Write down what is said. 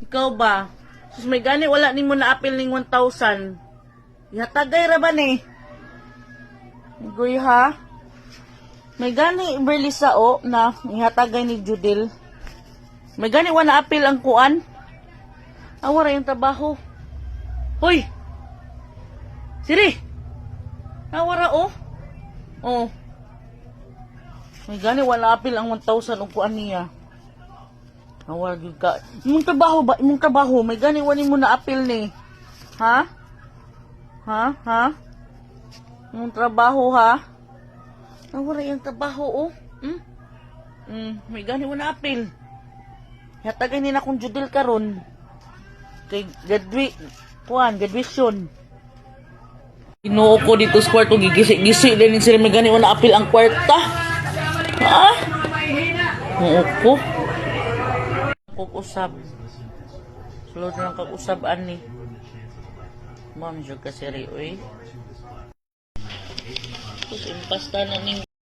Ikaw ba? Sus may gani wala nimo na apil ning 1,000. Ihatagay ra ba ni? Goy ha? May gani Berlisa o na ihatagay ni Judel. May gani wala apil ang kuan. Awara yung trabaho. Hoy! Siri! Awara o? Oh. May gani wala apil ang 1,000 ang kuan niya. Awara gyud ka. Imong trabaho ba? Imong trabaho may gani wala mo na apil ni. Ha? Ha? Ha? Imong trabaho ha? Awara yung trabaho o? May gani wala apil. Hatagay nila kung Judel karon. Kay graduation. Ginoo ko dito sa kwarto, gigisi-gisi din sila may gani wala apil ang kwarta. Ha? Oo ko. Kukusab. Sulod lang kag-usab ani. Ma'am jud ka siri oy. Sus impasta na ning